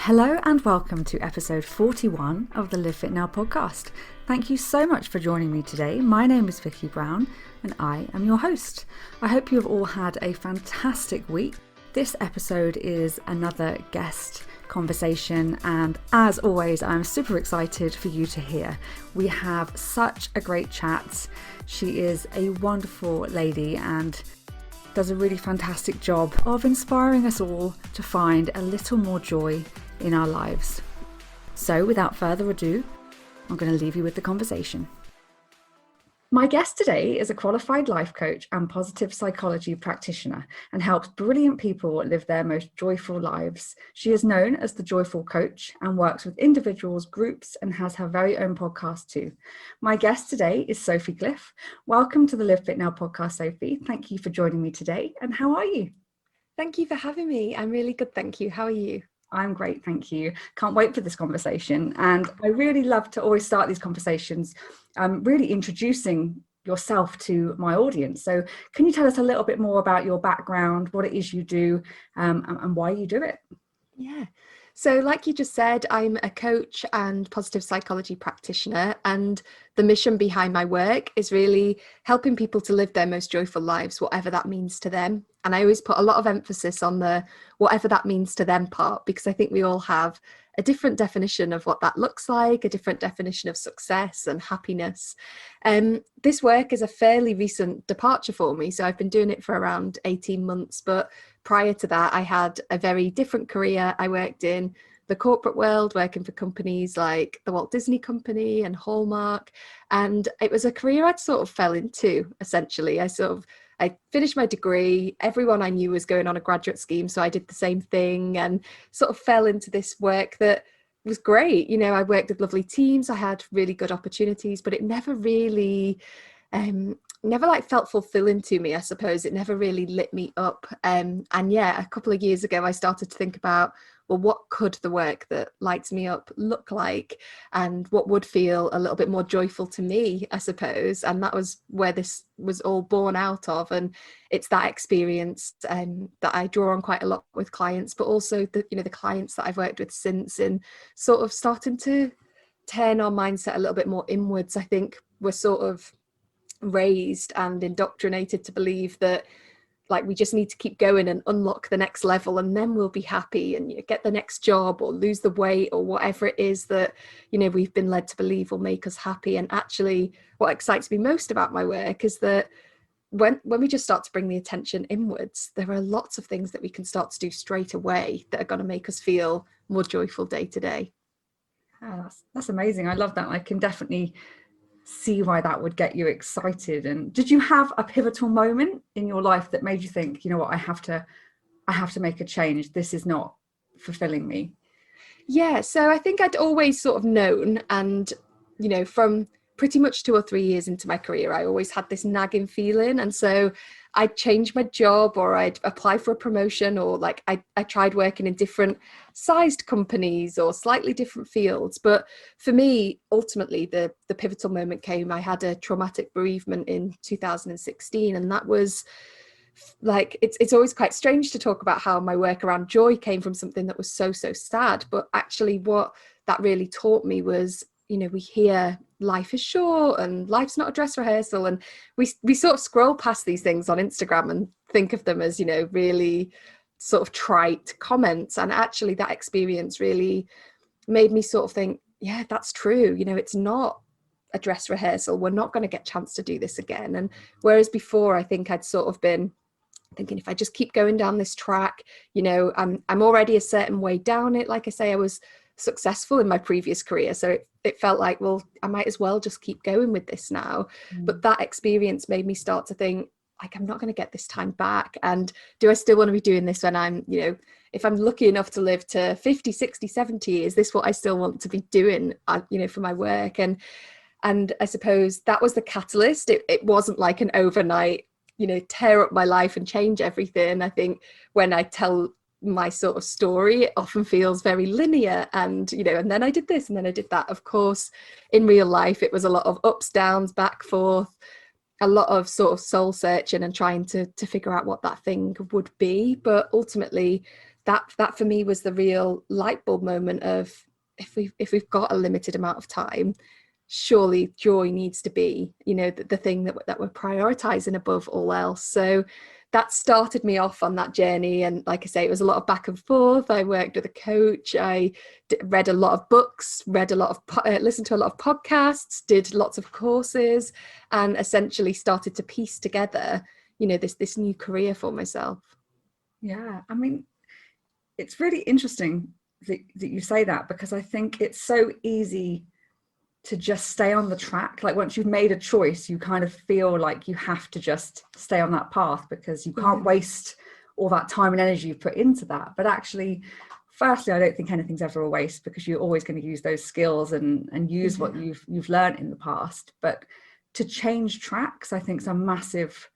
Hello and welcome to episode 41 of the LiveFitNow Podcast. Thank you so much for joining me today. My name is Vicky Brown and I am your host. I hope you have all had a fantastic week. This episode is another guest conversation, and as always, I'm super excited for you to hear. We have such a great chat. She is a wonderful lady and does a really fantastic job of inspiring us all to find a little more joy in our lives. So without further ado, I'm going to leave you with the conversation. My guest today is a qualified life coach and positive psychology practitioner and helps brilliant people live their most joyful lives. She is known as the Joyful Coach and works with individuals, groups, and has her very own podcast too. My guest today is Sophie Cliff. Welcome to the LiveFitNow Podcast, Sophie. Thank you for joining me today. And how are you? Thank you for having me. I'm really good, thank you. How are you? I'm great, thank you. Can't wait for this conversation. And I really love to always start these conversations really introducing yourself to my audience. So can you tell us a little bit more about your background, what it is you do, and why you do it? Yeah. So like you just said, I'm a coach and positive psychology practitioner, and the mission behind my work is really helping people to live their most joyful lives, whatever that means to them. And I always put a lot of emphasis on the whatever that means to them part, because I think we all have a different definition of what that looks like, a different definition of success and happiness. This work is a fairly recent departure for me. So I've been doing it for around 18 months, but prior to that, I had a very different career. I worked in the corporate world, working for companies like the Walt Disney Company and Hallmark. And it was a career I'd sort of fell into, essentially. I finished my degree. Everyone I knew was going on a graduate scheme, so I did the same thing and sort of fell into this work that was great. You know, I worked with lovely teams. I had really good opportunities, but it never really felt fulfilling to me, I suppose. It never really lit me up. And yeah, a couple of years ago, I started to think about, well, what could the work that lights me up look like, and what would feel a little bit more joyful to me, I suppose. And that was where this was all born out of. And it's that experience that I draw on quite a lot with clients, but also the clients that I've worked with since, in sort of starting to turn our mindset a little bit more inwards. I think we're sort of raised and indoctrinated to believe that we just need to keep going and unlock the next level, and then we'll be happy, and get the next job or lose the weight or whatever it is that we've been led to believe will make us happy. And actually what excites me most about my work is that when we just start to bring the attention inwards, there are lots of things that we can start to do straight away that are going to make us feel more joyful day to day. Oh, that's amazing. I love that. I can definitely see why that would get you excited. And did you have a pivotal moment in your life that made you think, you know what, I have to make a change, this is not fulfilling me? Yeah, so I think I'd always sort of known, and from pretty much 2 or 3 years into my career, I always had this nagging feeling. And so I'd change my job, or I'd apply for a promotion, or I tried working in different sized companies or slightly different fields. But for me, ultimately, the pivotal moment came. I had a traumatic bereavement in 2016, and that was it's always quite strange to talk about how my work around joy came from something that was so sad. But actually what that really taught me was, we hear life is short and life's not a dress rehearsal, and we sort of scroll past these things on Instagram and think of them as really sort of trite comments. And actually that experience really made me sort of think, yeah, that's true. It's not a dress rehearsal. We're not going to get a chance to do this again. And whereas before, I think I'd sort of been thinking, if I just keep going down this track, I'm already a certain way down it. Like I say, I was successful in my previous career, so it felt like, well, I might as well just keep going with this now. But that experience made me start to think, I'm not going to get this time back. And do I still want to be doing this when I'm, if I'm lucky enough to live to 50, 60, 70, is this what I still want to be doing, for my work? And I suppose that was the catalyst. It wasn't like an overnight, tear up my life and change everything. I think when I tell my sort of story, it often feels very linear, and and then I did this and then I did that. Of course, in real life, it was a lot of ups, downs, back, forth, a lot of sort of soul searching and trying to figure out what that thing would be. But ultimately, that for me was the real light bulb moment of, if we've got a limited amount of time, surely joy needs to be, the thing that we're prioritizing above all else. So that started me off on that journey. And like I say, it was a lot of back and forth. I worked with a coach. I read a lot of books, listened to a lot of podcasts, did lots of courses, and essentially started to piece together, this new career for myself. Yeah, I mean, it's really interesting that you say that, because I think it's so easy to just stay on the track. Like once you've made a choice, you kind of feel like you have to just stay on that path, because you can't waste all that time and energy you've put into that. But actually, firstly, I don't think anything's ever a waste, because you're always going to use those skills and use what you've learned in the past. But to change tracks, I think, is a massive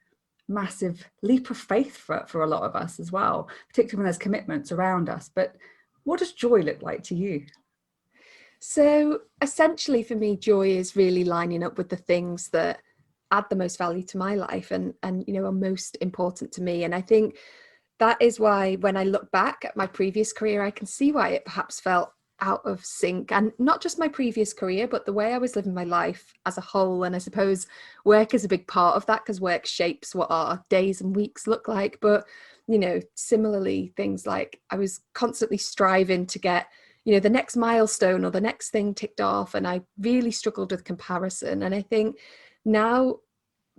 leap of faith for a lot of us as well, particularly when there's commitments around us. But what does joy look like to you? So essentially for me, joy is really lining up with the things that add the most value to my life and are most important to me. And I think that is why when I look back at my previous career, I can see why it perhaps felt out of sync, and not just my previous career, but the way I was living my life as a whole. And I suppose work is a big part of that, because work shapes what our days and weeks look like. But, similarly, things like I was constantly striving to get the next milestone or the next thing ticked off. And I really struggled with comparison. And I think now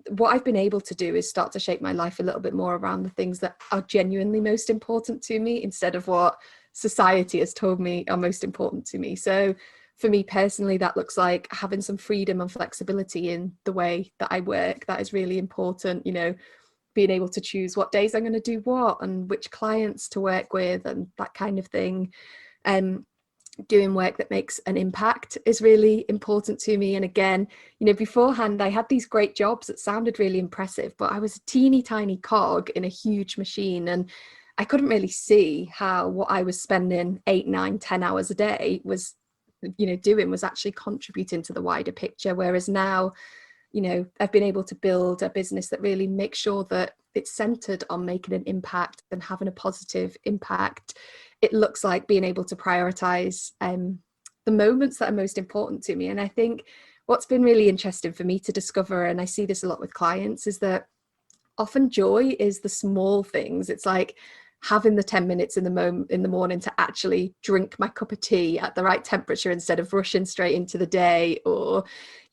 what I've been able to do is start to shape my life a little bit more around the things that are genuinely most important to me, instead of what society has told me are most important to me. So for me personally, that looks like having some freedom and flexibility in the way that I work. That is really important, being able to choose what days I'm going to do what and which clients to work with and that kind of thing. Doing work that makes an impact is really important to me. And again, beforehand, I had these great jobs that sounded really impressive, but I was a teeny tiny cog in a huge machine. And I couldn't really see how what I was spending 8, 9, 10 hours a day was, doing was actually contributing to the wider picture. Whereas now, I've been able to build a business that really makes sure that it's centered on making an impact and having a positive impact. It looks like being able to prioritize the moments that are most important to me. And I think what's been really interesting for me to discover, and I see this a lot with clients, is that often joy is the small things. It's like having the 10 minutes in the morning to actually drink my cup of tea at the right temperature instead of rushing straight into the day, or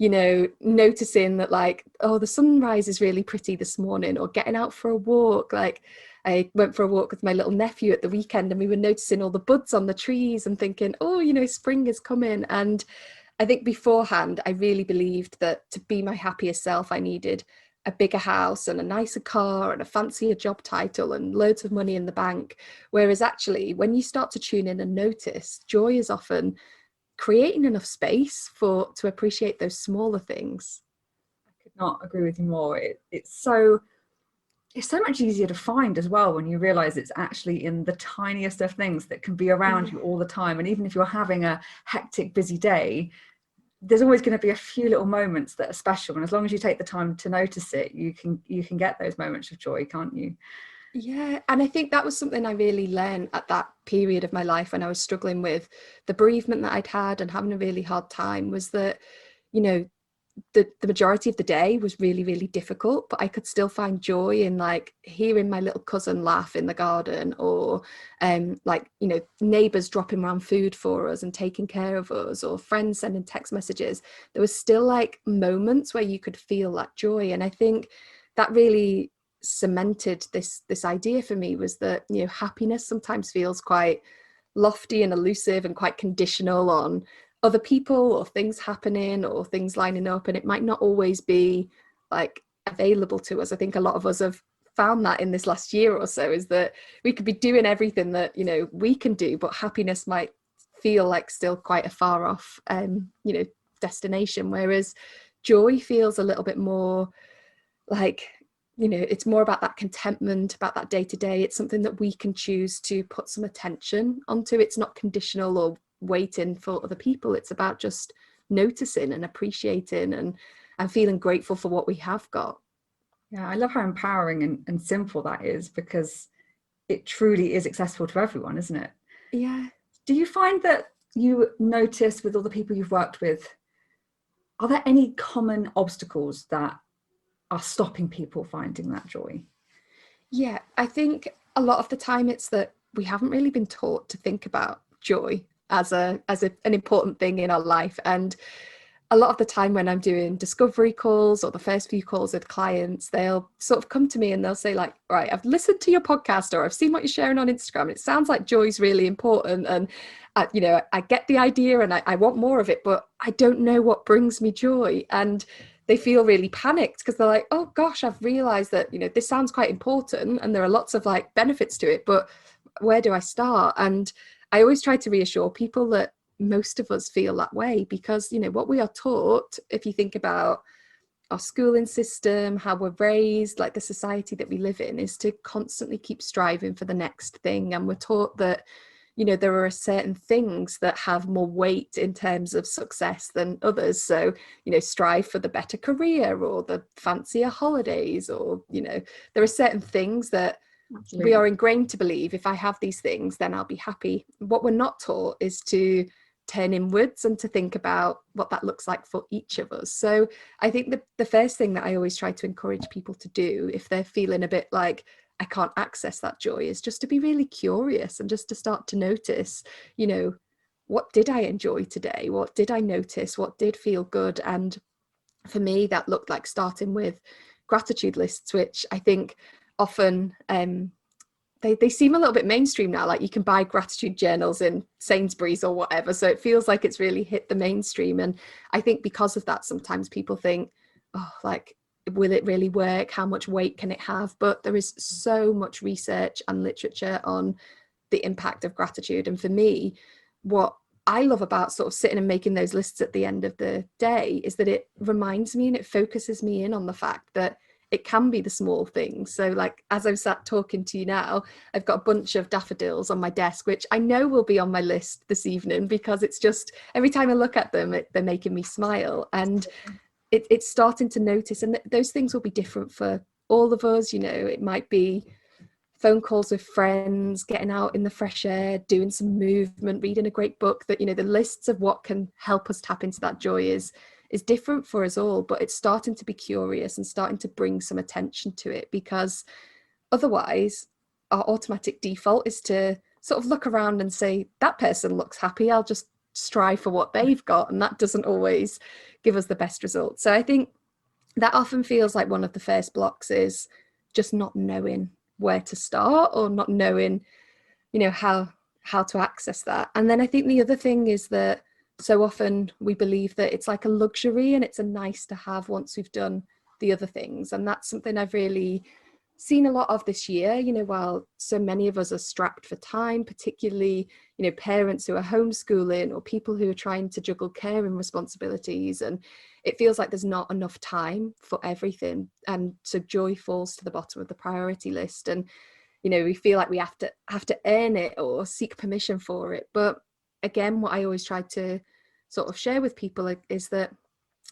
noticing that like, oh, the sunrise is really pretty this morning, or getting out for a walk. Like I went for a walk with my little nephew at the weekend, and we were noticing all the buds on the trees and thinking, oh, spring is coming. And I think beforehand I really believed that to be my happiest self I needed a bigger house and a nicer car and a fancier job title and loads of money in the bank. Whereas actually, when you start to tune in and notice, joy is often creating enough space to appreciate those smaller things. I could not agree with you more. It's so much easier to find as well when you realize it's actually in the tiniest of things that can be around you all the time. And even if you're having a hectic, busy day, there's always going to be a few little moments that are special, and as long as you take the time to notice it, you can get those moments of joy, can't you? Yeah, and I think that was something I really learned at that period of my life when I was struggling with the bereavement that I'd had and having a really hard time, was that the majority of the day was really, really difficult, but I could still find joy in like hearing my little cousin laugh in the garden, or neighbours dropping around food for us and taking care of us, or friends sending text messages. There was still like moments where you could feel that joy. And I think that really cemented this idea for me, was that happiness sometimes feels quite lofty and elusive and quite conditional on other people or things happening or things lining up, and it might not always be like available to us. I think a lot of us have found that in this last year or so, is that we could be doing everything that we can do, but happiness might feel like still quite a far off destination, whereas joy feels a little bit more like it's more about that contentment, about that day to day. It's something that we can choose to put some attention onto. It's not conditional or waiting for other people. It's about just noticing and appreciating and feeling grateful for what we have got. Yeah, I love how empowering and simple that is, because it truly is accessible to everyone, isn't it? Yeah. Do you find that you notice with all the people you've worked with, are there any common obstacles that are stopping people finding that joy? Yeah, I think a lot of the time it's that we haven't really been taught to think about joy as an important thing in our life. And a lot of the time when I'm doing discovery calls or the first few calls with clients, they'll sort of come to me and they'll say like, right, I've listened to your podcast or I've seen what you're sharing on Instagram. And it sounds like joy's really important. And, I get the idea and I want more of it, but I don't know what brings me joy. And they feel really panicked because they're like, oh gosh, I've realized that, this sounds quite important and there are lots of like benefits to it, but where do I start? And I always try to reassure people that most of us feel that way because, what we are taught, if you think about our schooling system, how we're raised, like the society that we live in, is to constantly keep striving for the next thing. And we're taught that, there are certain things that have more weight in terms of success than others. So, strive for the better career or the fancier holidays, or, there are certain things that Absolutely. we are ingrained to believe if I have these things, then I'll be happy. What we're not taught is to turn inwards and to think about what that looks like for each of us. So I think the first thing that I always try to encourage people to do if they're feeling a bit like I can't access that joy is just to be really curious and just to start to notice, what did I enjoy today? What did I notice? What did feel good? And for me, that looked like starting with gratitude lists, which I think often they seem a little bit mainstream now. Like you can buy gratitude journals in Sainsbury's or whatever. So it feels like it's really hit the mainstream. And I think because of that, sometimes people think, oh, like, will it really work? How much weight can it have? But there is so much research and literature on the impact of gratitude. And for me, what I love about sort of sitting and making those lists at the end of the day is that it reminds me and it focuses me in on the fact that it can be the small things. So like, as I'm sat talking to you now, I've got a bunch of daffodils on my desk, which I know will be on my list this evening because it's just, every time I look at them, they're making me smile. And it's starting to notice, and those things will be different for all of us. It might be phone calls with friends, getting out in the fresh air, doing some movement, reading a great book. That the lists of what can help us tap into that joy is different for us all, but it's starting to be curious and starting to bring some attention to it, because otherwise our automatic default is to sort of look around and say, that person looks happy, I'll just strive for what they've got, and that doesn't always give us the best results. So I think that often feels like one of the first blocks is just not knowing where to start, or not knowing how to access that. And then I think the other thing is that so often we believe that it's like a luxury and it's a nice to have once we've done the other things. And that's something I've really seen a lot of this year, while so many of us are strapped for time, particularly, parents who are homeschooling or people who are trying to juggle care and responsibilities. And it feels like there's not enough time for everything. And so joy falls to the bottom of the priority list. And, we feel like we have to earn it or seek permission for it. But again, what I always try to sort of share with people is that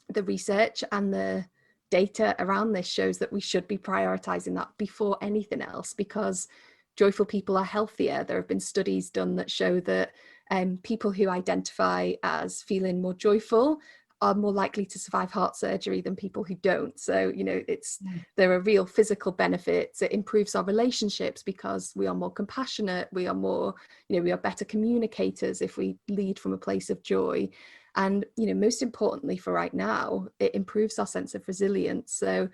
the research and the data around this shows that we should be prioritizing that before anything else, because joyful people are healthier. There have been studies done that show that people who identify as feeling more joyful are more likely to survive heart surgery than people who don't. So, there are real physical benefits. It improves our relationships because we are more compassionate. We are more, we are better communicators if we lead from a place of joy. And, most importantly for right now, it improves our sense of resilience. So,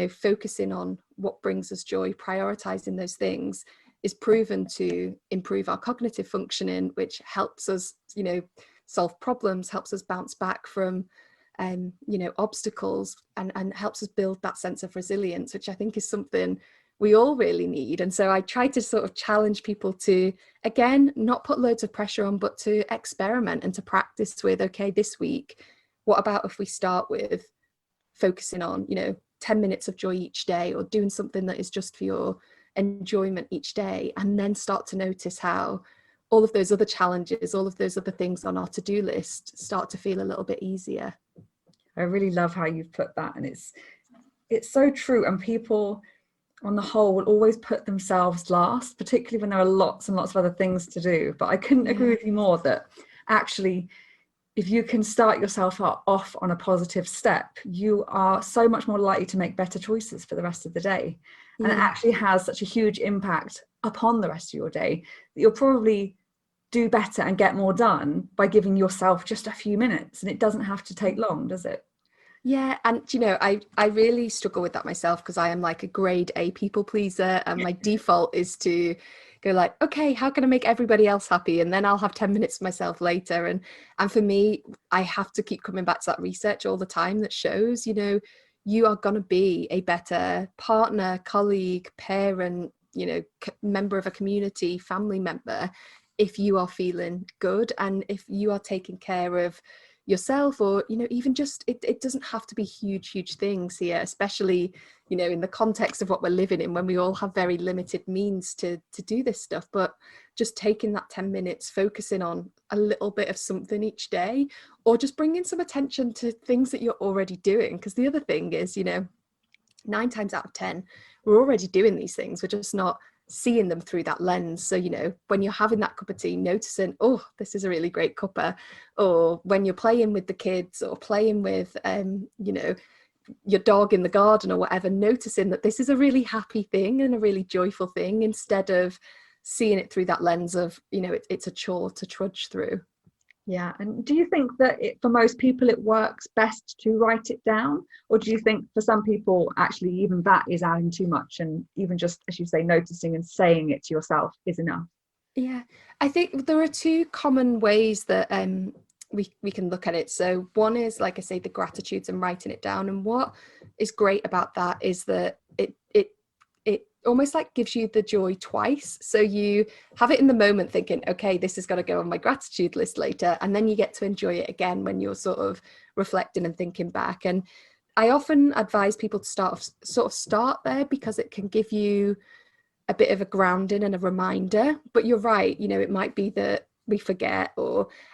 focusing on what brings us joy, prioritizing those things is proven to improve our cognitive functioning, which helps us, solve problems, helps us bounce back from, obstacles, and helps us build that sense of resilience, which I think is something we all really need. And so I try to sort of challenge people to, again, not put loads of pressure on, but to experiment and to practice with, okay, this week, what about if we start with focusing on, 10 minutes of joy each day, or doing something that is just for your enjoyment each day, and then start to notice how all of those other challenges, all of those other things on our to-do list start to feel a little bit easier. I really love how you've put that, and it's so true. And people, on the whole, will always put themselves last, particularly when there are lots and lots of other things to do. But I couldn't agree with you more that actually, if you can start yourself off on a positive step, you are so much more likely to make better choices for the rest of the day. And it actually has such a huge impact upon the rest of your day that you'll probably do better and get more done by giving yourself just a few minutes. And it doesn't have to take long, does it? Yeah, and I really struggle with that myself because I am like a grade A people pleaser, and my default is to go like, okay, how can I make everybody else happy? And then I'll have 10 minutes for myself later. And for me, I have to keep coming back to that research all the time that shows, you are going to be a better partner, colleague, parent, member of a community, family member, if you are feeling good and if you are taking care of yourself, or even just it doesn't have to be huge things here, especially in the context of what we're living in, when we all have very limited means to do this stuff. But just taking that 10 minutes, focusing on a little bit of something each day, or just bringing some attention to things that you're already doing, because the other thing is 9 times out of 10 we're already doing these things, we're just not seeing them through that lens. So when you're having that cup of tea, noticing, oh, this is a really great cuppa, or when you're playing with the kids or playing with your dog in the garden or whatever, noticing that this is a really happy thing and a really joyful thing, instead of seeing it through that lens of it's a chore to trudge through. Yeah. And do you think that for most people it works best to write it down? Or do you think for some people actually even that is adding too much, and even just, as you say, noticing and saying it to yourself is enough? Yeah, I think there are 2 common ways that we can look at it. So one is, like I say, the gratitudes and writing it down. And what is great about that is that it almost like gives you the joy twice. So you have it in the moment thinking, okay, this is going to go on my gratitude list later, and then you get to enjoy it again when you're sort of reflecting and thinking back. And I often advise people to start there, because it can give you a bit of a grounding and a reminder. But you're right, it might be that we forget,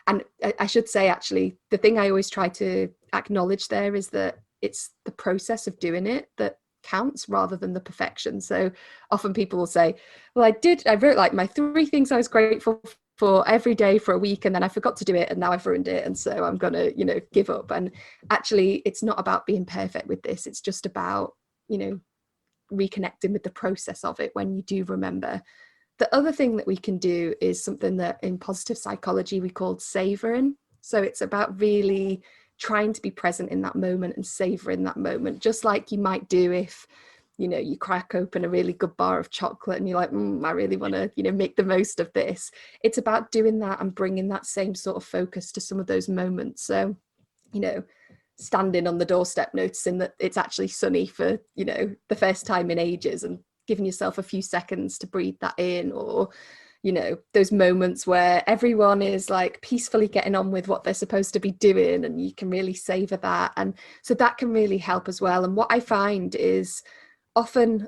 and I should say, actually, the thing I always try to acknowledge there is that it's the process of doing it that counts rather than the perfection. So often people will say, well, I wrote like my 3 things I was grateful for every day for a week, and then I forgot to do it, and now I've ruined it, and so I'm gonna give up. And actually, it's not about being perfect with this, it's just about reconnecting with the process of it when you do remember. The other thing that we can do is something that in positive psychology we call savouring. So it's about really trying to be present in that moment and savouring that moment, just like you might do if you crack open a really good bar of chocolate and you're like, I really want to make the most of this. It's about doing that and bringing that same sort of focus to some of those moments. So standing on the doorstep, noticing that it's actually sunny for the first time in ages, and giving yourself a few seconds to breathe that in, or those moments where everyone is like peacefully getting on with what they're supposed to be doing, and you can really savor that. And so that can really help as well. And what I find is often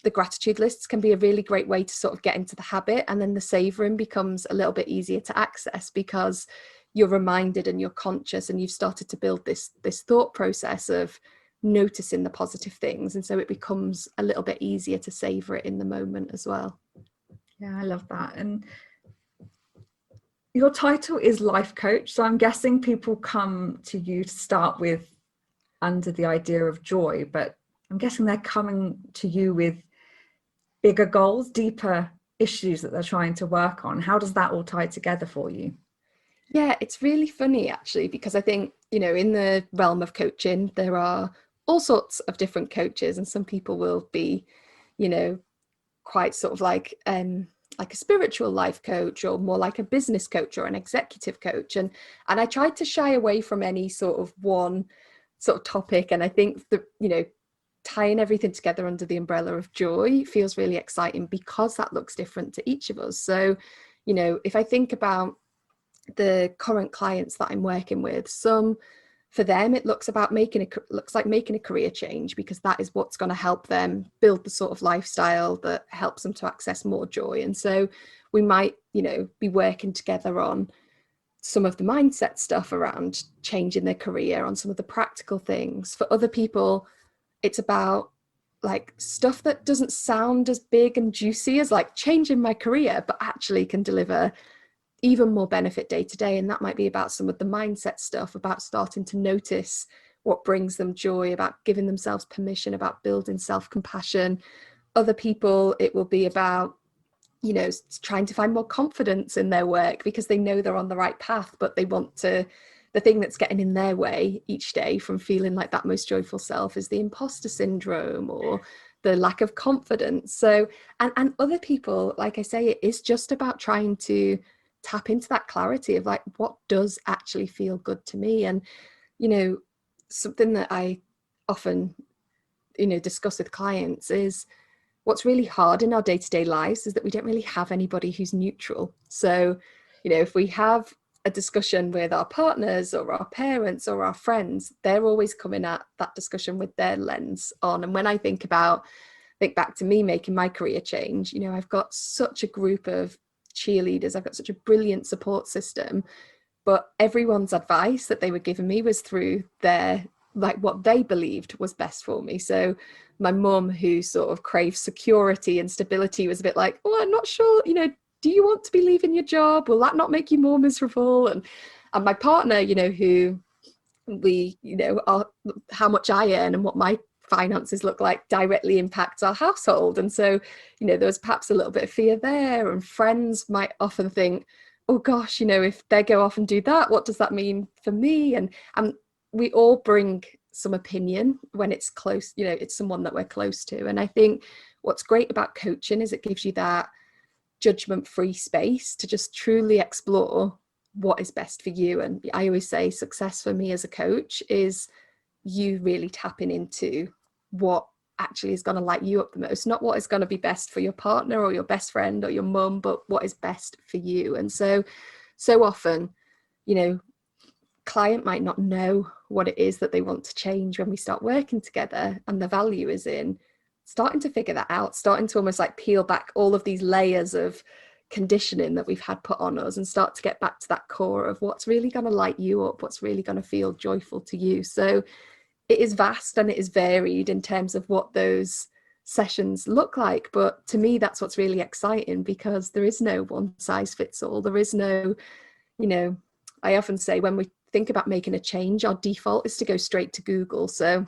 the gratitude lists can be a really great way to sort of get into the habit, and then the savoring becomes a little bit easier to access because you're reminded and you're conscious, and you've started to build this thought process of noticing the positive things, and so it becomes a little bit easier to savor it in the moment as well. Yeah, I love that. And your title is life coach, so I'm guessing people come to you to start with under the idea of joy, but I'm guessing they're coming to you with bigger goals, deeper issues that they're trying to work on. How does that all tie together for you? Yeah, it's really funny actually, because I think in the realm of coaching there are all sorts of different coaches, and some people will be quite sort of like a spiritual life coach, or more like a business coach or an executive coach, and I tried to shy away from any sort of one sort of topic. And I think that tying everything together under the umbrella of joy feels really exciting, because that looks different to each of us. So if I think about the current clients that I'm working with, for them it looks like making a career change, because that is what's going to help them build the sort of lifestyle that helps them to access more joy. And so we might be working together on some of the mindset stuff around changing their career, on some of the practical things. For other people, it's about like stuff that doesn't sound as big and juicy as like changing my career, but actually can deliver even more benefit day to day. And that might be about some of the mindset stuff, about starting to notice what brings them joy, about giving themselves permission, about building self-compassion. Other people, it will be about, you know, trying to find more confidence in their work because they know they're on the right path, but they want to, the thing that's getting in their way each day from feeling like that most joyful self is the imposter syndrome or the lack of confidence. So, and other people, like I say, it is just about trying to tap into that clarity of like, what does actually feel good to me? And, you know, something that I often, you know, discuss with clients is what's really hard in our day-to-day lives is that we don't really have anybody who's neutral. So, you know, if we have a discussion with our partners or our parents or our friends, they're always coming at that discussion with their lens on. And when I think back to me making my career change, you know, I've got such a group of cheerleaders, I've got such a brilliant support system, but everyone's advice that they were giving me was through their, like, what they believed was best for me. So my mum, who sort of craves security and stability, was a bit like, oh, I'm not sure, you know, do you want to be leaving your job? Will that not make you more miserable? And my partner, you know, who we, you know, how much I earn and what my finances look like directly impacts our household. And so, you know, there was perhaps a little bit of fear there. And friends might often think, oh gosh, you know, if they go off and do that, what does that mean for me? And we all bring some opinion when it's close, you know, it's someone that we're close to. And I think what's great about coaching is it gives you that judgment-free space to just truly explore what is best for you. And I always say success for me as a coach is you really tapping into what actually is going to light you up the most, not what is going to be best for your partner or your best friend or your mum, but what is best for you. And so often, you know, client might not know what it is that they want to change when we start working together, and the value is in starting to figure that out, starting to almost like peel back all of these layers of conditioning that we've had put on us and start to get back to that core of what's really going to light you up, what's really going to feel joyful to you. So it is vast and it is varied in terms of what those sessions look like, but to me that's what's really exciting, because there is no one size fits all. There is no, you know, I often say when we think about making a change, our default is to go straight to Google. So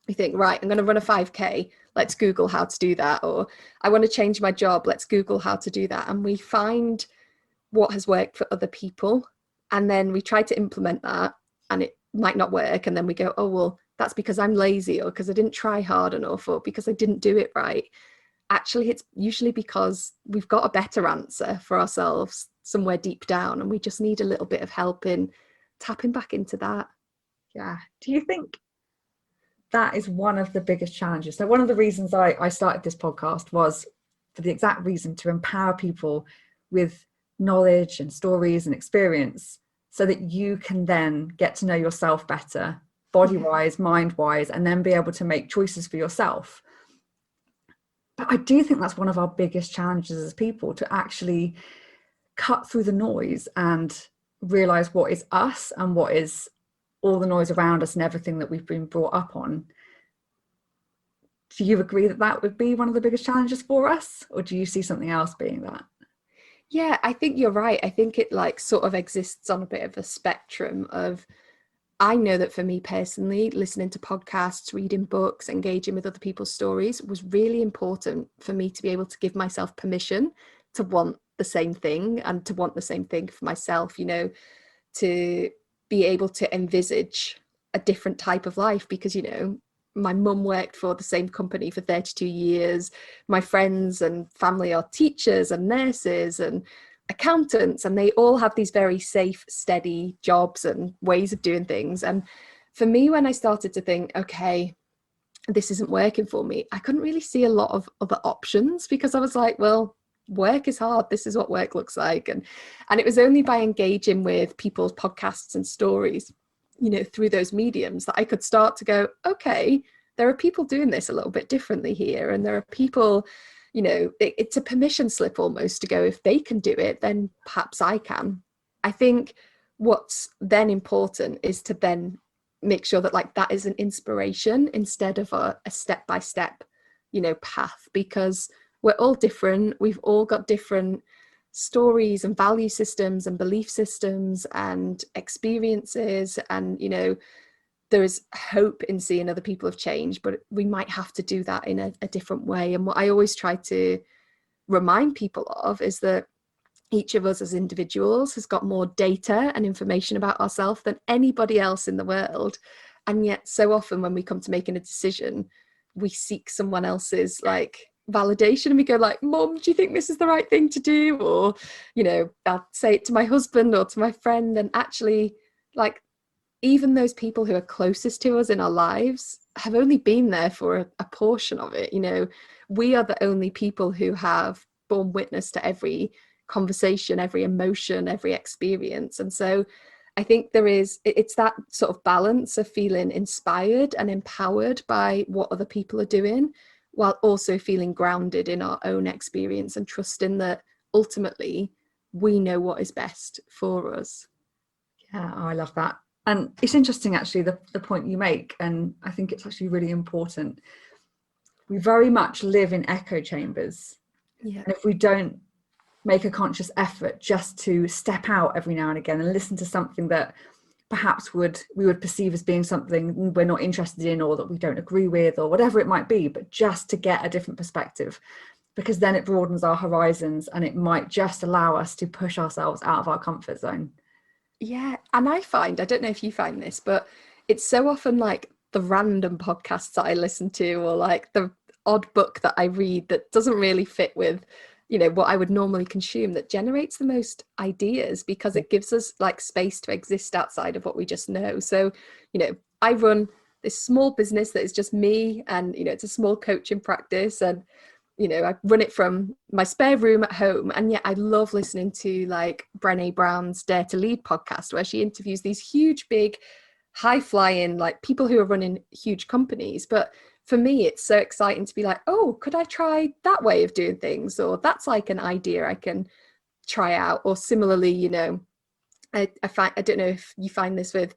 we think, right, I'm going to run a 5K, let's Google how to do that. Or I want to change my job, let's Google how to do that. And we find what has worked for other people, and then we try to implement that and it might not work. And then we go, oh, well, that's because I'm lazy, or because I didn't try hard enough, or because I didn't do it right. Actually, it's usually because we've got a better answer for ourselves somewhere deep down, and we just need a little bit of help in tapping back into that. Yeah. Do you think that is one of the biggest challenges? So one of the reasons I started this podcast was for the exact reason, to empower people with knowledge and stories and experience, so that you can then get to know yourself better, body-wise, mind-wise, and then be able to make choices for yourself. But I do think that's one of our biggest challenges as people, to actually cut through the noise and realize what is us and what is all the noise around us and everything that we've been brought up on. Do you agree that that would be one of the biggest challenges for us, or do you see something else being that? Yeah, I think you're right. I think it like sort of exists on a bit of a spectrum of, I know that for me personally, listening to podcasts, reading books, engaging with other people's stories was really important for me to be able to give myself permission to want the same thing, and to want the same thing for myself, you know, to be able to envisage a different type of life. Because, you know, my mum worked for the same company for 32 years. My friends and family are teachers and nurses and accountants, and they all have these very safe, steady jobs and ways of doing things. And for me, when I started to think, okay, this isn't working for me, I couldn't really see a lot of other options, because I was like, well, work is hard, this is what work looks like. And it was only by engaging with people's podcasts and stories, you know, through those mediums, that I could start to go, okay, there are people doing this a little bit differently here, and there are people, you know, it's a permission slip almost to go, if they can do it, then perhaps I can. I think what's then important is to then make sure that like that is an inspiration instead of a step-by-step path, because we're all different. We've all got different stories and value systems and belief systems and experiences, and there is hope in seeing other people have changed, but we might have to do that in a different way. And what I always try to remind people of is that each of us as individuals has got more data and information about ourselves than anybody else in the world. And yet so often when we come to making a decision, we seek someone else's validation, and we go like, Mom, do you think this is the right thing to do? Or I'll say it to my husband or to my friend, and actually even those people who are closest to us in our lives have only been there for a portion of it. We are the only people who have borne witness to every conversation, every emotion, every experience. And so I think it's that sort of balance of feeling inspired and empowered by what other people are doing, while also feeling grounded in our own experience and trusting that ultimately we know what is best for us. Yeah, I love that. And it's interesting, actually, the point you make, and I think it's actually really important. We very much live in echo chambers. Yeah. And if we don't make a conscious effort just to step out every now and again and listen to something that perhaps we would perceive as being something we're not interested in, or that we don't agree with, or whatever it might be, but just to get a different perspective, because then it broadens our horizons and it might just allow us to push ourselves out of our comfort zone. Yeah. And I don't know if you find this, but it's so often the random podcasts that I listen to, or the odd book that I read that doesn't really fit with, what I would normally consume, that generates the most ideas, because it gives us space to exist outside of what we just know. So, I run this small business that is just me, and, it's a small coaching practice, and I run it from my spare room at home. And yet I love listening to Brené Brown's Dare to Lead podcast, where she interviews these huge, big, high flying, people who are running huge companies. But for me, it's so exciting to be oh, could I try that way of doing things? Or that's an idea I can try out. Or similarly, I don't know if you find this with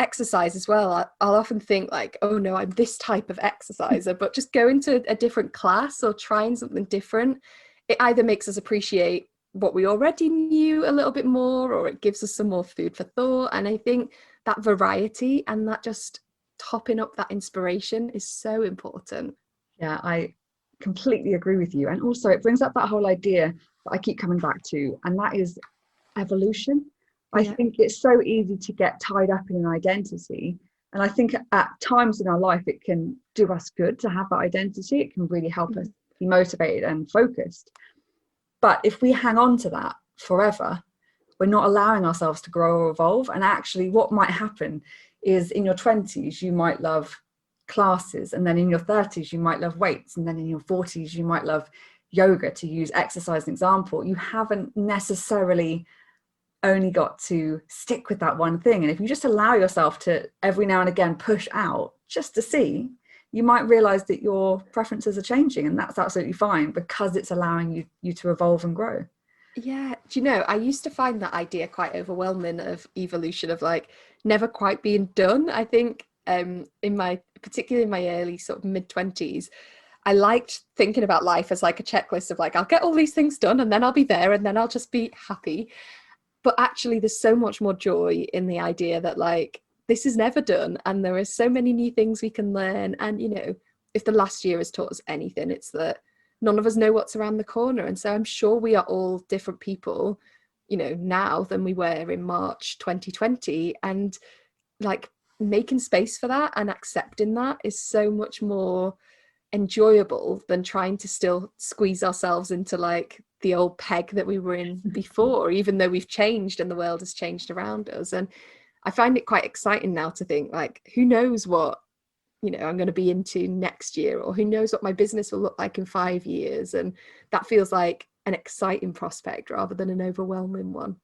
exercise as well. I'll often think oh no, I'm this type of exerciser, but just going to a different class or trying something different, it either makes us appreciate what we already knew a little bit more, or it gives us some more food for thought. And I think that variety and that just topping up that inspiration is so important. Yeah, I completely agree with you. And also it brings up that whole idea that I keep coming back to, and that is evolution. I think it's so easy to get tied up in an identity. And I think at times in our life, it can do us good to have that identity. It can really help us be motivated and focused. But if we hang on to that forever, we're not allowing ourselves to grow or evolve. And actually what might happen is, in your 20s, you might love classes. And then in your 30s, you might love weights. And then in your 40s, you might love yoga, to use exercise as an example. You haven't necessarily only got to stick with that one thing. And if you just allow yourself to every now and again push out just to see, you might realize that your preferences are changing, and that's absolutely fine, because it's allowing you to evolve and grow. Yeah. Do you know, I used to find that idea quite overwhelming, of evolution, of never quite being done. I think particularly in my early sort of mid-20s, I liked thinking about life as a checklist of I'll get all these things done and then I'll be there and then I'll just be happy. But actually there's so much more joy in the idea that this is never done, and there are so many new things we can learn. And if the last year has taught us anything, it's that none of us know what's around the corner. And so I'm sure we are all different people, now than we were in March 2020. And making space for that and accepting that is so much more enjoyable than trying to still squeeze ourselves into the old peg that we were in before, even though we've changed and the world has changed around us. And I find it quite exciting now to think who knows what I'm going to be into next year, or who knows what my business will look like in 5 years. And that feels like an exciting prospect rather than an overwhelming one.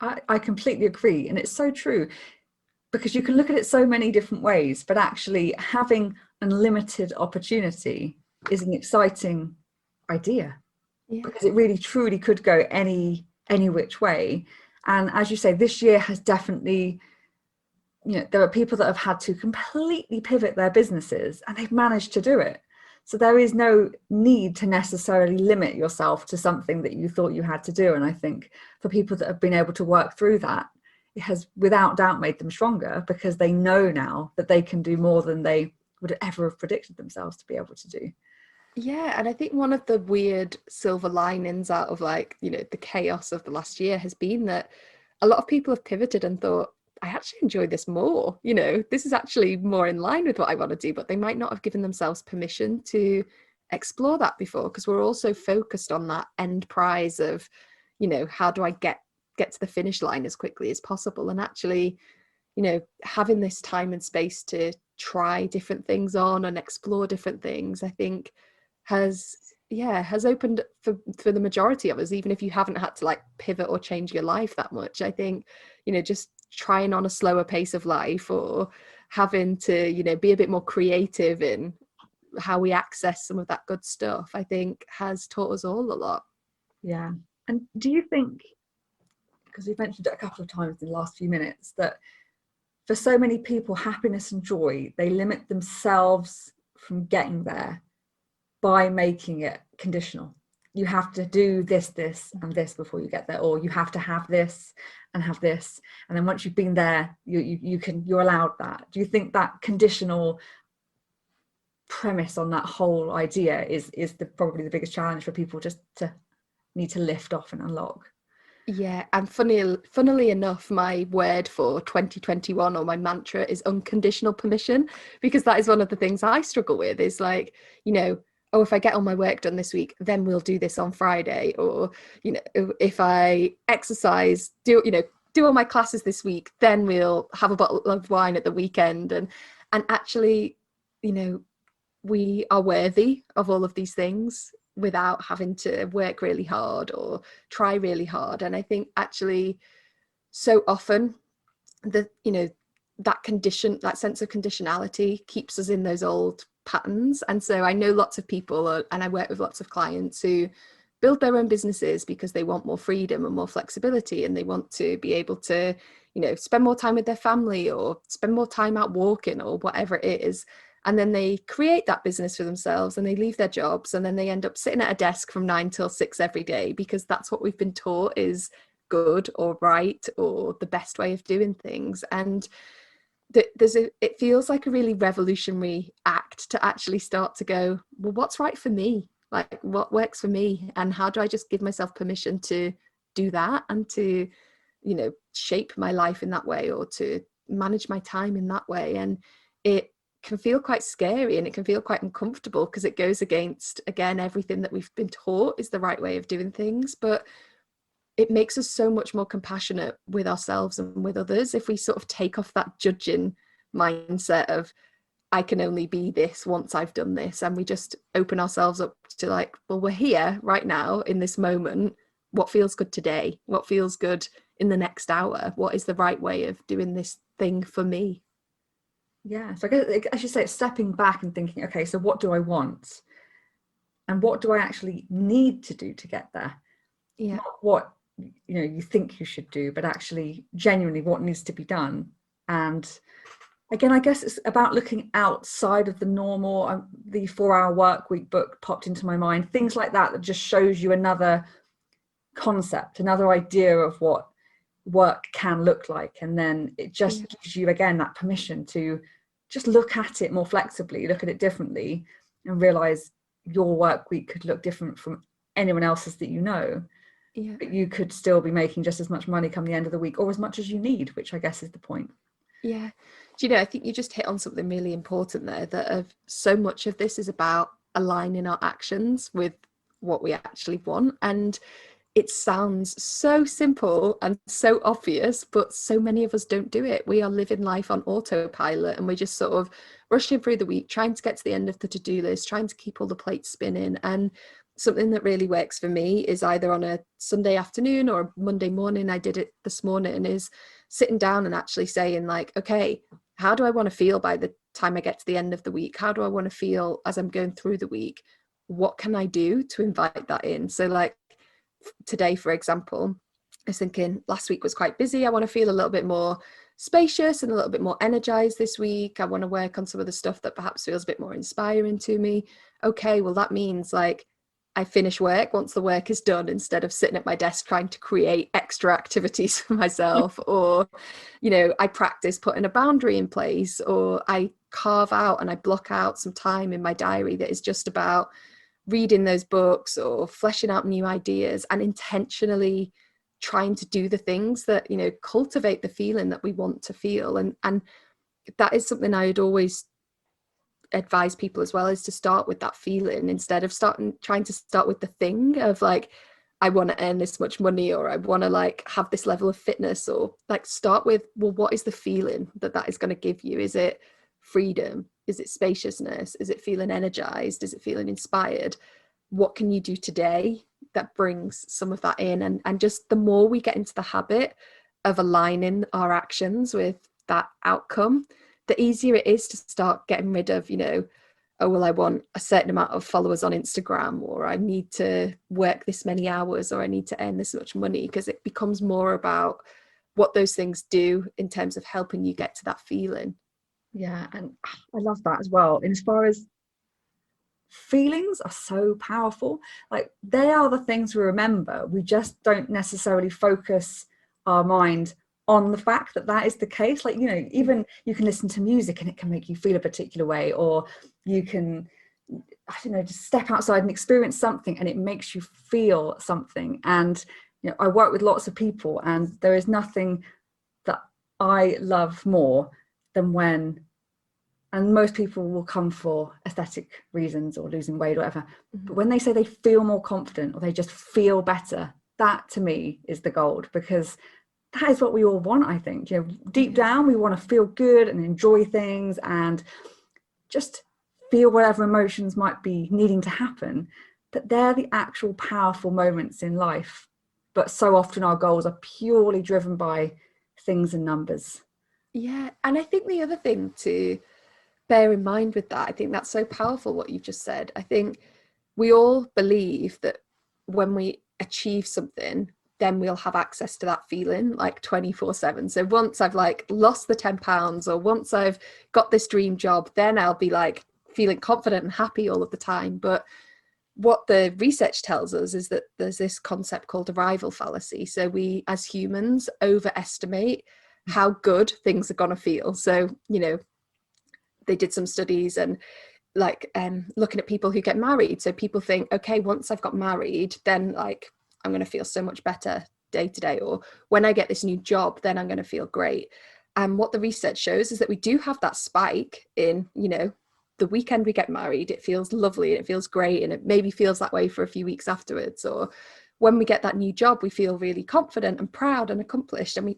I completely agree, and it's so true, because you can look at it so many different ways, but actually having unlimited opportunity is an exciting idea. Yeah. Because it really truly could go any which way. And as you say, this year has definitely, there are people that have had to completely pivot their businesses, and they've managed to do it. So there is no need to necessarily limit yourself to something that you thought you had to do. And I think for people that have been able to work through that, it has without doubt made them stronger, because they know now that they can do more than they would ever have predicted themselves to be able to do. Yeah, and I think one of the weird silver linings out of, like, you know, the chaos of the last year has been that a lot of people have pivoted and thought, I actually enjoy this more. You know, this is actually more in line with what I want to do, but they might not have given themselves permission to explore that before, because we're also focused on that end prize of, you know, how do I get to the finish line as quickly as possible? And actually, you know, having this time and space to try different things on and explore different things, I think has opened for the majority of us, even if you haven't had to like pivot or change your life that much. I think, you know, just trying on a slower pace of life, or having to, you know, be a bit more creative in how we access some of that good stuff, I think has taught us all a lot. Yeah. And do you think, because we've mentioned it a couple of times in the last few minutes, that for so many people, happiness and joy, they limit themselves from getting there by making it conditional? You have to do this, this, and this before you get there, or you have to have this and have this, and then once you've been there, you're allowed that. Do you think that conditional premise on that whole idea is probably the biggest challenge for people just to need to lift off and unlock? Yeah, and funnily enough, my word for 2021, or my mantra, is unconditional permission, because that is one of the things I struggle with, is like, you know, oh, if I get all my work done this week, then we'll do this on Friday. Or, you know, if I exercise, do all my classes this week, then we'll have a bottle of wine at the weekend. And actually, you know, we are worthy of all of these things without having to work really hard or try really hard. And I think actually so often that, you know, that sense of conditionality keeps us in those old patterns. And so I know lots of people, and I work with lots of clients who build their own businesses because they want more freedom and more flexibility, and they want to be able to, you know, spend more time with their family or spend more time out walking or whatever it is. And then they create that business for themselves and they leave their jobs, and then they end up sitting at a desk from 9 till 6 every day, because that's what we've been taught is good or right or the best way of doing things. And it feels like a really revolutionary act to actually start to go, well, what's right for me? Like, what works for me? And how do I just give myself permission to do that, and to, you know, shape my life in that way, or to manage my time in that way? And it can feel quite scary, and it can feel quite uncomfortable, because it goes against, again, everything that we've been taught is the right way of doing things. But it makes us so much more compassionate with ourselves and with others if we sort of take off that judging mindset of, I can only be this once I've done this, and we just open ourselves up to, like, well, we're here right now in this moment. What feels good today? What feels good in the next hour? What is the right way of doing this thing for me? Yeah, so I guess, as you say, it's stepping back and thinking, okay, so what do I want, and what do I actually need to do to get there? Yeah. Not what, you know, you think you should do, but actually genuinely what needs to be done. And again, I guess it's about looking outside of the normal. The 4-Hour Work Week book popped into my mind, things like that just shows you another concept, another idea of what work can look like. And then it just gives you, again, that permission to just look at it more flexibly, look at it differently, and realize your work week could look different from anyone else's that you know. Yeah. But you could still be making just as much money come the end of the week, or as much as you need, which I guess is the point. Yeah. Do you know, I think you just hit on something really important there, that so much of this is about aligning our actions with what we actually want. And it sounds so simple and so obvious, but so many of us don't do it. We are living life on autopilot, and we're just sort of rushing through the week, trying to get to the end of the to-do list, trying to keep all the plates spinning. And something that really works for me is either on a Sunday afternoon or a Monday morning, I did it this morning, is sitting down and actually saying, like, okay, how do I want to feel by the time I get to the end of the week? How do I want to feel as I'm going through the week? What can I do to invite that in? So, like, today, for example, I was thinking last week was quite busy. I want to feel a little bit more spacious and a little bit more energized this week. I want to work on some of the stuff that perhaps feels a bit more inspiring to me. Okay, well, that means like I finish work once the work is done, instead of sitting at my desk trying to create extra activities for myself. Or, you know, I practice putting a boundary in place, or I carve out and I block out some time in my diary that is just about reading those books or fleshing out new ideas, and intentionally trying to do the things that, you know, cultivate the feeling that we want to feel. And that is something I would always advise people as well, is to start with that feeling, instead of trying to start with the thing of like, I want to earn this much money, or I want to like have this level of fitness, or like start with, well, what is the feeling that is going to give you? Is it freedom? Is it spaciousness? Is it feeling energized? Is it feeling inspired? What can you do today that brings some of that in? And just the more we get into the habit of aligning our actions with that outcome, the easier it is to start getting rid of, you know, oh, well, I want a certain amount of followers on Instagram, or I need to work this many hours, or I need to earn this much money, because it becomes more about what those things do in terms of helping you get to that feeling. Yeah, and I love that as well. And as far as feelings are so powerful, like they are the things we remember. We just don't necessarily focus our mind on the fact that that is the case. Like, you know, even you can listen to music and it can make you feel a particular way, or you can, I don't know, just step outside and experience something and it makes you feel something. And, you know, I work with lots of people, and there is nothing that I love more than when, and most people will come for aesthetic reasons or losing weight or whatever, but when they say they feel more confident or they just feel better, that to me is the gold, because that is what we all want, I think. You know, deep down, we want to feel good and enjoy things and just feel whatever emotions might be needing to happen. But they're the actual powerful moments in life. But so often our goals are purely driven by things and numbers. Yeah. And I think the other thing to bear in mind with that, I think that's so powerful what you've just said. I think we all believe that when we achieve something, then we'll have access to that feeling like 24/7. So once I've like lost the 10 pounds, or once I've got this dream job, then I'll be like feeling confident and happy all of the time. But what the research tells us is that there's this concept called a rival fallacy. So we as humans overestimate how good things are going to feel. So, you know, they did some studies and like looking at people who get married. So people think, okay, once I've got married, then like I'm going to feel so much better day to day, or when I get this new job, then I'm going to feel great. And what the research shows is that we do have that spike in, you know, the weekend we get married, it feels lovely and it feels great, and it maybe feels that way for a few weeks afterwards. Or when we get that new job, we feel really confident and proud and accomplished, and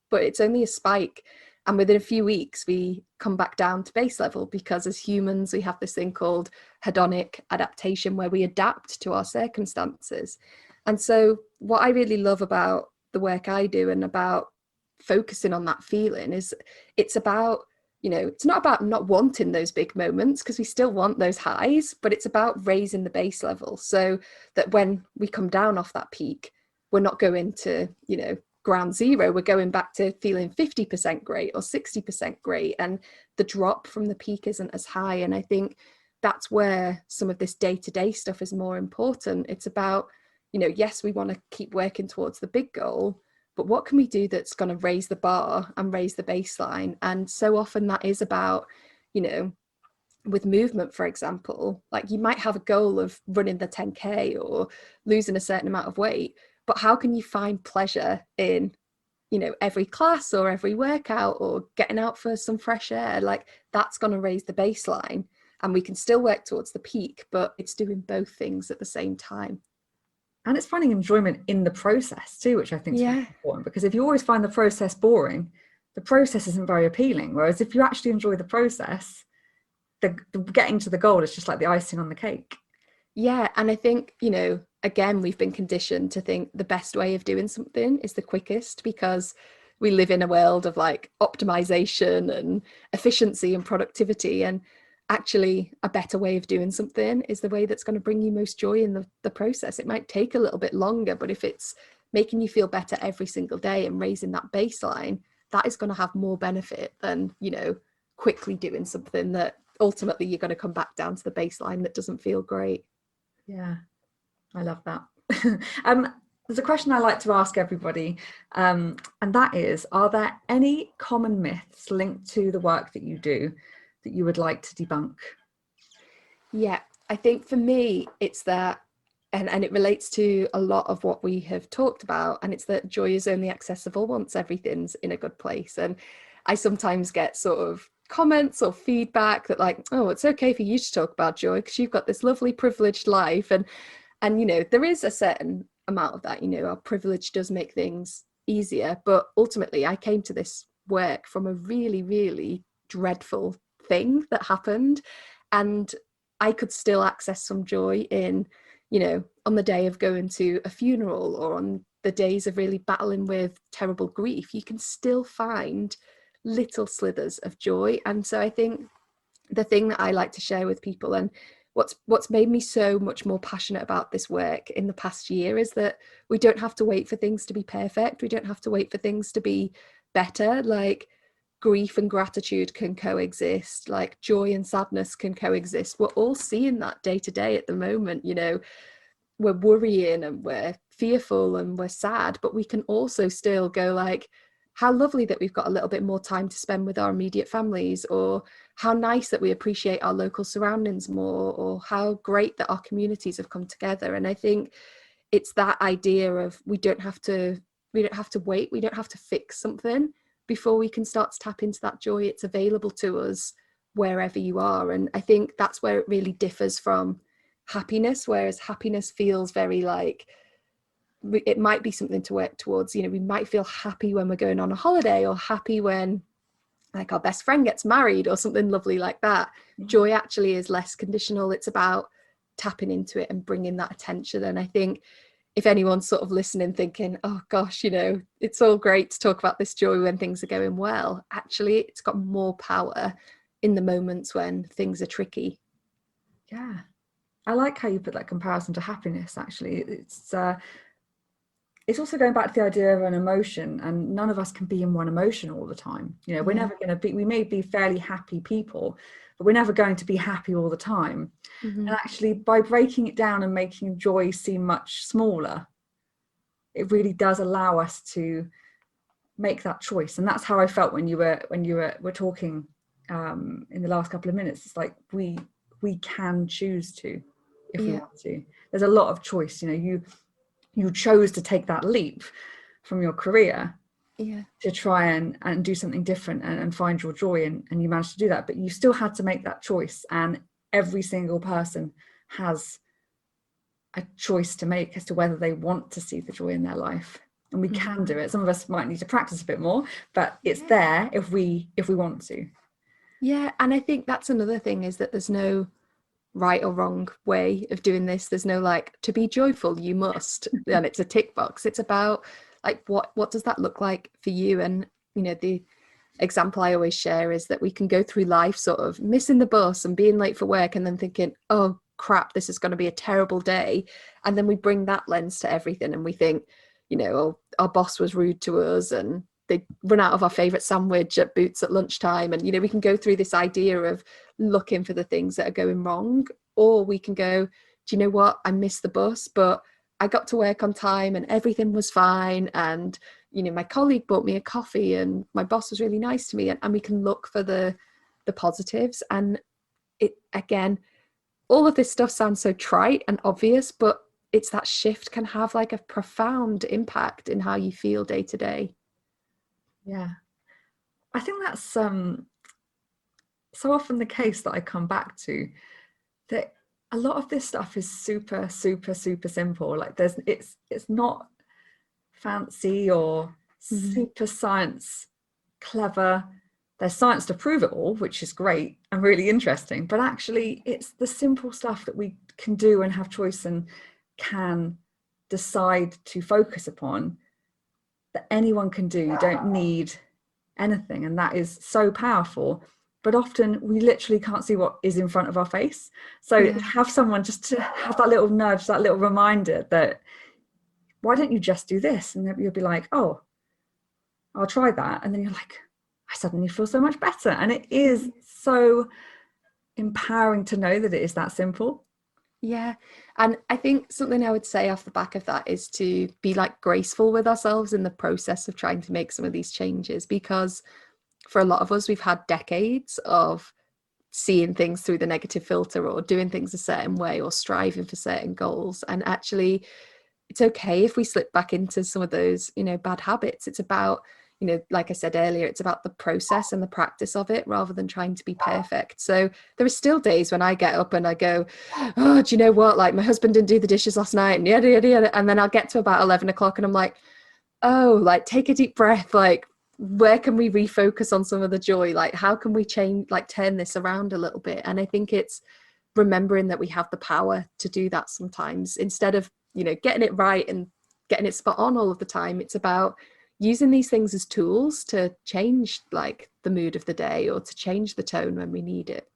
but it's only a spike. And within a few weeks, we come back down to base level, because as humans, we have this thing called hedonic adaptation, where we adapt to our circumstances. And so what I really love about the work I do and about focusing on that feeling is it's about, you know, it's not about not wanting those big moments, because we still want those highs, but it's about raising the base level so that when we come down off that peak, we're not going to, you know, ground zero. We're going back to feeling 50% great or 60% great, and the drop from the peak isn't as high. And I think that's where some of this day-to-day stuff is more important. It's about, you know, yes, we want to keep working towards the big goal, but what can we do that's going to raise the bar and raise the baseline? And so often that is about, you know, with movement, for example, like you might have a goal of running the 10K or losing a certain amount of weight, but how can you find pleasure in, you know, every class or every workout or getting out for some fresh air? Like that's going to raise the baseline, and we can still work towards the peak, but it's doing both things at the same time. And it's finding enjoyment in the process too, which I think is really important, because if you always find the process boring, the process isn't very appealing. Whereas if you actually enjoy the process, the getting to the goal is just like the icing on the cake. Yeah. And I think, you know, again, we've been conditioned to think the best way of doing something is the quickest, because we live in a world of like optimization and efficiency and productivity. And actually a better way of doing something is the way that's going to bring you most joy in the process. It might take a little bit longer, but if it's making you feel better every single day and raising that baseline, that is going to have more benefit than, quickly doing something that ultimately you're going to come back down to the baseline that doesn't feel great. Yeah, I love that. There's a question I like to ask everybody, and that is, are there any common myths linked to the work that you do that you would like to debunk? Yeah, I think for me, it's that, and it relates to a lot of what we have talked about, and it's that joy is only accessible once everything's in a good place. And I sometimes get sort of comments or feedback that like, oh, it's okay for you to talk about joy because you've got this lovely privileged life. And there is a certain amount of that, our privilege does make things easier. But ultimately, I came to this work from a really, really dreadful thing that happened. And I could still access some joy in, on the day of going to a funeral or on the days of really battling with terrible grief, you can still find little slithers of joy. And so I think the thing that I like to share with people, and what's made me so much more passionate about this work in the past year, is that we don't have to wait for things to be perfect. We don't have to wait for things to be better. Like, grief and gratitude can coexist, like joy and sadness can coexist. We're all seeing that day to day at the moment. We're worrying and we're fearful and we're sad, but we can also still go like, how lovely that we've got a little bit more time to spend with our immediate families, or how nice that we appreciate our local surroundings more, or how great that our communities have come together. And I think it's that idea of we don't have to wait, we don't have to fix something before we can start to tap into that joy. It's available to us wherever you are. And I think that's where it really differs from happiness, whereas happiness feels very like, it might be something to work towards. We might feel happy when we're going on a holiday, or happy when like our best friend gets married or something lovely like that. Joy actually is less conditional. It's about tapping into it and bringing that attention. And I think if anyone's sort of listening thinking, oh gosh, it's all great to talk about this joy when things are going well, actually it's got more power in the moments when things are tricky. Yeah, I like how you put that comparison to happiness. Actually, it's also going back to the idea of an emotion, and none of us can be in one emotion all the time. We're never going to be, we may be fairly happy people, but we're never going to be happy all the time. And actually, by breaking it down and making joy seem much smaller, it really does allow us to make that choice. And that's how I felt when you were talking in the last couple of minutes. It's like we can choose to, if we want to. There's a lot of choice. You chose to take that leap from your career to try and do something different and find your joy, and you managed to do that, but you still had to make that choice. And every single person has a choice to make as to whether they want to see the joy in their life. And we can do it. Some of us might need to practice a bit more, but it's there if we want to. Yeah, and I think that's another thing, is that there's no right or wrong way of doing this. There's no like, to be joyful you must, and it's a tick box. It's about like, what does that look like for you? And the example I always share is that we can go through life sort of missing the bus and being late for work, and then thinking, oh crap, this is going to be a terrible day. And then we bring that lens to everything, and we think, oh, our boss was rude to us, and they run out of our favorite sandwich at Boots at lunchtime. And, we can go through this idea of looking for the things that are going wrong. Or we can go, do you know what? I missed the bus, but I got to work on time and everything was fine. And, my colleague bought me a coffee and my boss was really nice to me. And we can look for the positives. And it, again, all of this stuff sounds so trite and obvious, but it's that shift can have like a profound impact in how you feel day to day. Yeah, I think that's so often the case that I come back to, that a lot of this stuff is super, super, super simple. Like it's not fancy or super science clever. There's science to prove it all, which is great and really interesting. But actually, it's the simple stuff that we can do and have choice and can decide to focus upon, that anyone can do. You don't need anything, and that is so powerful. But often we literally can't see what is in front of our face. So have someone just to have that little nudge, that little reminder that, why don't you just do this? And you'll be like, oh, I'll try that. And then you're like, I suddenly feel so much better. And it is so empowering to know that it is that simple. Yeah. And I think something I would say off the back of that is to be like graceful with ourselves in the process of trying to make some of these changes, because for a lot of us, we've had decades of seeing things through the negative filter or doing things a certain way or striving for certain goals. And actually, it's okay if we slip back into some of those, bad habits. It's about, like I said earlier, it's about the process and the practice of it rather than trying to be perfect. So there are still days when I get up and I go, oh, do you know what? Like, my husband didn't do the dishes last night and yada, yada, yada. And then I'll get to about 11 o'clock and I'm like, oh, like, take a deep breath. Like, where can we refocus on some of the joy? Like, how can we change, like, turn this around a little bit? And I think it's remembering that we have the power to do that sometimes, instead of, getting it right and getting it spot on all of the time. It's about using these things as tools to change, like, the mood of the day or to change the tone when we need it.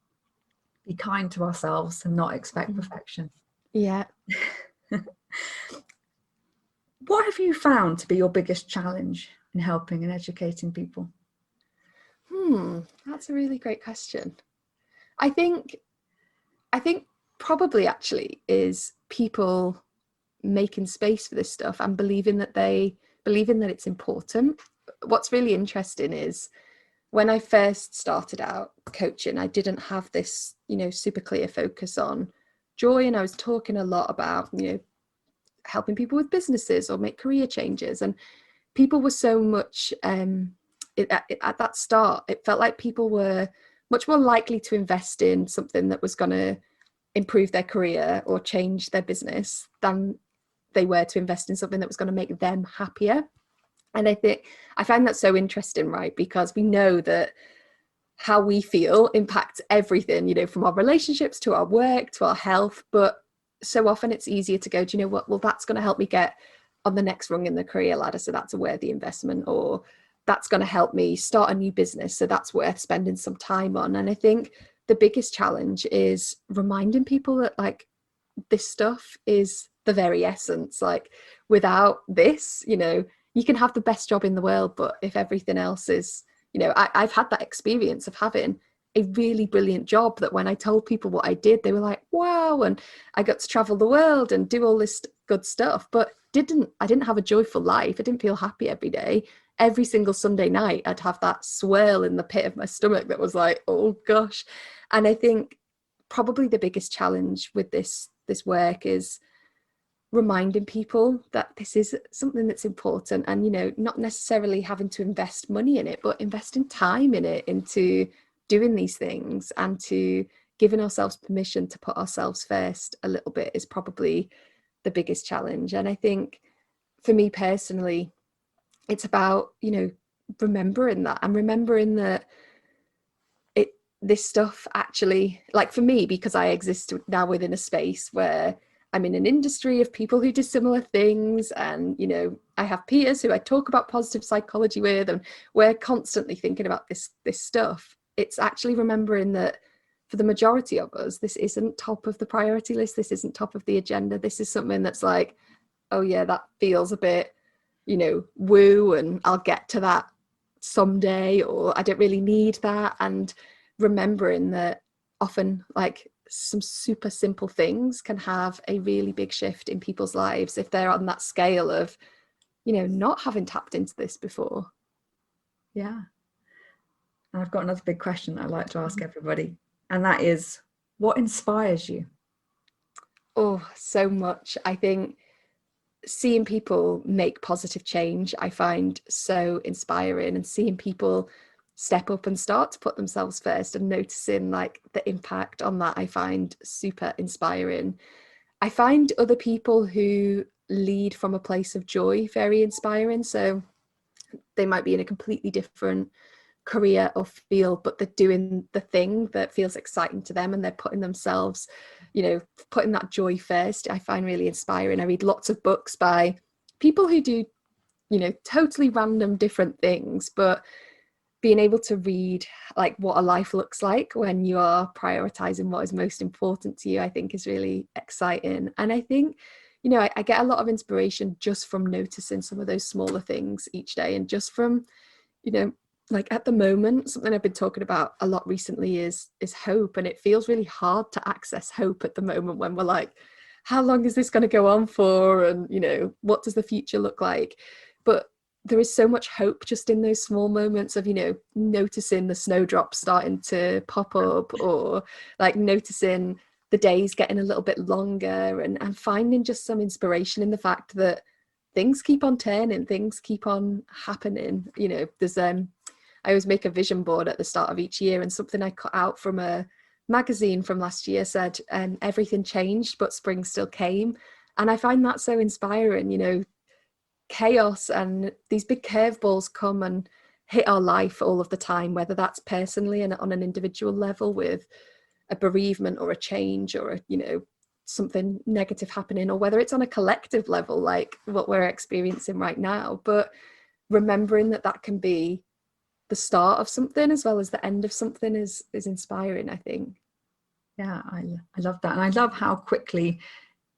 Be kind to ourselves and not expect perfection. Yeah. What have you found to be your biggest challenge in helping and educating people? That's a really great question. I think probably actually is people making space for this stuff and believing that it's important. What's really interesting is when I first started out coaching, I didn't have this, super clear focus on joy. And I was talking a lot about, helping people with businesses or make career changes. And people were so much, at that start, it felt like people were much more likely to invest in something that was going to improve their career or change their business than they were to invest in something that was going to make them happier. And I find that so interesting, right? Because we know that how we feel impacts everything, from our relationships to our work to our health. But so often it's easier to go, do you know what? Well, that's going to help me get on the next rung in the career ladder, so that's a worthy investment. Or that's going to help me start a new business, so that's worth spending some time on. And I think the biggest challenge is reminding people that, like, this stuff is the very essence. Like, without this, you can have the best job in the world, but if everything else is, I've had that experience of having a really brilliant job that when I told people what I did, they were like, wow, and I got to travel the world and do all this good stuff, but I didn't have a joyful life. I didn't feel happy every day. Every single Sunday night, I'd have that swirl in the pit of my stomach that was like, oh gosh. And I think probably the biggest challenge with this work is reminding people that this is something that's important, and not necessarily having to invest money in it, but investing time in it, into doing these things, and to giving ourselves permission to put ourselves first a little bit is probably the biggest challenge. And I think for me personally, it's about, remembering that, and remembering that this stuff actually, like, for me, because I exist now within a space where I'm in an industry of people who do similar things, and I have peers who I talk about positive psychology with, and we're constantly thinking about this stuff. It's actually remembering that for the majority of us, this isn't top of the priority list, this isn't top of the agenda. This is something that's like, oh yeah, that feels a bit, woo, and I'll get to that someday, or I don't really need that. And remembering that often, like, some super simple things can have a really big shift in people's lives if they're on that scale of, not having tapped into this before. Yeah. And I've got another big question that I'd like to ask everybody, and that is, what inspires you? Oh, so much. I think seeing people make positive change, I find so inspiring, and seeing people step up and start to put themselves first and noticing, like, the impact on that, I find super inspiring. I find other people who lead from a place of joy very inspiring. So they might be in a completely different career or field, but they're doing the thing that feels exciting to them, and they're putting themselves, putting that joy first. I find really inspiring. I read lots of books by people who do, totally random different things, but being able to read, like, what a life looks like when you are prioritizing what is most important to you, I think is really exciting. And I think I get a lot of inspiration just from noticing some of those smaller things each day, and just from, like at the moment, something I've been talking about a lot recently is hope. And it feels really hard to access hope at the moment when we're like, how long is this going to go on for? And, what does the future look like? But there is so much hope just in those small moments of, noticing the snowdrops starting to pop up, or like noticing the days getting a little bit longer, and finding just some inspiration in the fact that things keep on turning, things keep on happening. There's I always make a vision board at the start of each year, and something I cut out from a magazine from last year said, everything changed, but spring still came. And I find that so inspiring. Chaos and these big curveballs come and hit our life all of the time, whether that's personally and on an individual level with a bereavement or a change or something negative happening, or whether it's on a collective level like what we're experiencing right now. But remembering that can be the start of something as well as the end of something is inspiring, I think. Yeah, I love that. And I love how quickly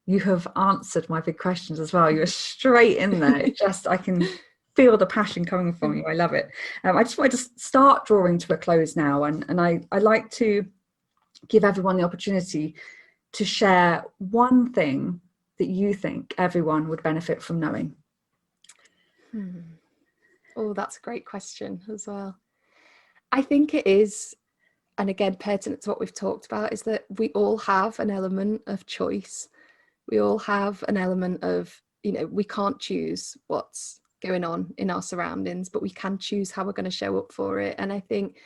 you have answered my big questions as well. You're straight in there. I can feel the passion coming from you. I love it. I just wanted to start drawing to a close now. And I like to give everyone the opportunity to share one thing that you think everyone would benefit from knowing. Oh, that's a great question as well. I think it is, and again, pertinent to what we've talked about, is that we all have an element of choice. We all have an element of, we can't choose what's going on in our surroundings, but we can choose how we're going to show up for it. And I think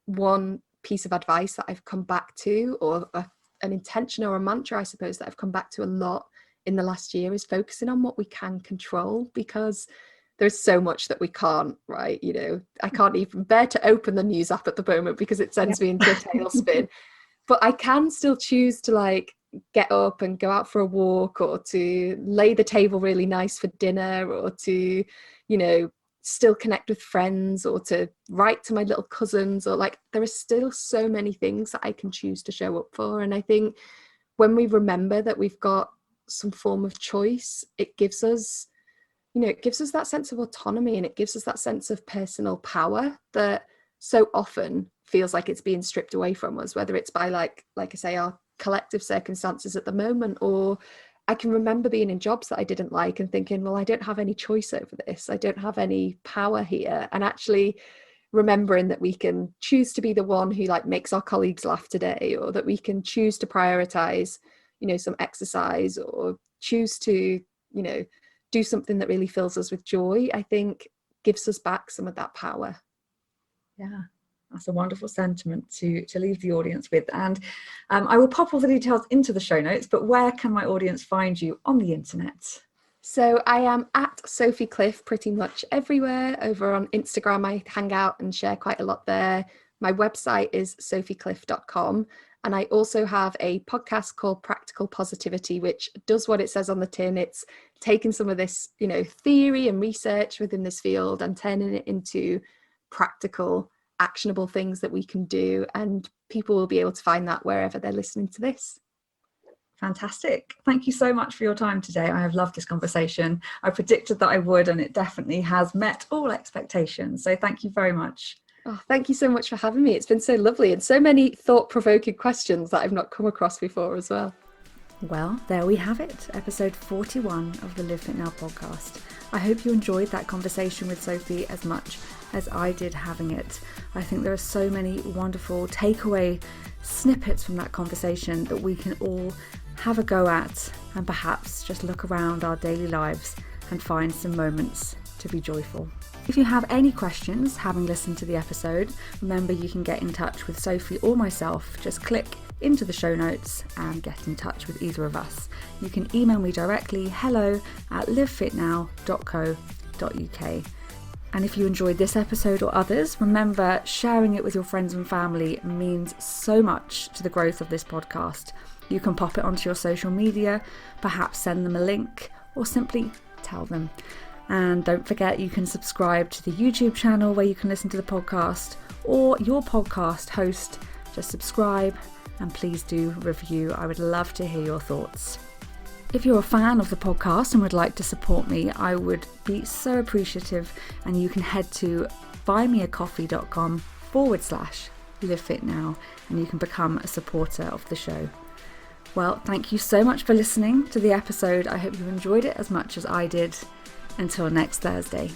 one piece of advice that I've come back to, or an intention or a mantra, I suppose, that I've come back to a lot in the last year, is focusing on what we can control, because there's so much that we can't, right? I can't even bear to open the news app at the moment because it sends me into a tailspin. But I can still choose to get up and go out for a walk, or to lay the table really nice for dinner, or to, still connect with friends, or to write to my little cousins, or there are still so many things that I can choose to show up for. And I think when we remember that we've got some form of choice, it gives us that sense of autonomy, and it gives us that sense of personal power that so often feels like it's being stripped away from us, whether it's by like I say, our collective circumstances at the moment, or I can remember being in jobs that I didn't like and thinking, well, I don't have any choice over this. I don't have any power here. And actually remembering that we can choose to be the one who makes our colleagues laugh today, or that we can choose to prioritize, some exercise, or choose to, do something that really fills us with joy, I think gives us back some of that power. Yeah, that's a wonderful sentiment to leave the audience with. And I will pop all the details into the show notes, but where can my audience find you on the internet? So I am at Sophie Cliff pretty much everywhere. Over on Instagram, I hang out and share quite a lot there. My website is sophiecliff.com. And I also have a podcast called Practical Positivity, which does what it says on the tin. It's taken some of this, theory and research within this field and turning it into practical, actionable things that we can do. And people will be able to find that wherever they're listening to this. Fantastic. Thank you so much for your time today. I have loved this conversation. I predicted that I would, and it definitely has met all expectations. So thank you very much. Oh, thank you so much for having me. It's been so lovely, and so many thought-provoking questions that I've not come across before as well. Well, there we have it, episode 41 of the LiveFitNow podcast. I hope you enjoyed that conversation with Sophie as much as I did having it. I think there are so many wonderful takeaway snippets from that conversation that we can all have a go at, and perhaps just look around our daily lives and find some moments to be joyful. If you have any questions having listened to the episode, remember you can get in touch with Sophie or myself. Just click into the show notes and get in touch with either of us. You can email me directly, hello@livefitnow.co.uk. And if you enjoyed this episode or others, remember sharing it with your friends and family means so much to the growth of this podcast. You can pop it onto your social media, perhaps send them a link, or simply tell them. And don't forget, you can subscribe to the YouTube channel where you can listen to the podcast, or your podcast host. Just subscribe and please do review. I would love to hear your thoughts. If you're a fan of the podcast and would like to support me, I would be so appreciative, and you can head to buymeacoffee.com/LiveFitNow and you can become a supporter of the show. Well, thank you so much for listening to the episode. I hope you enjoyed it as much as I did. Until next Thursday.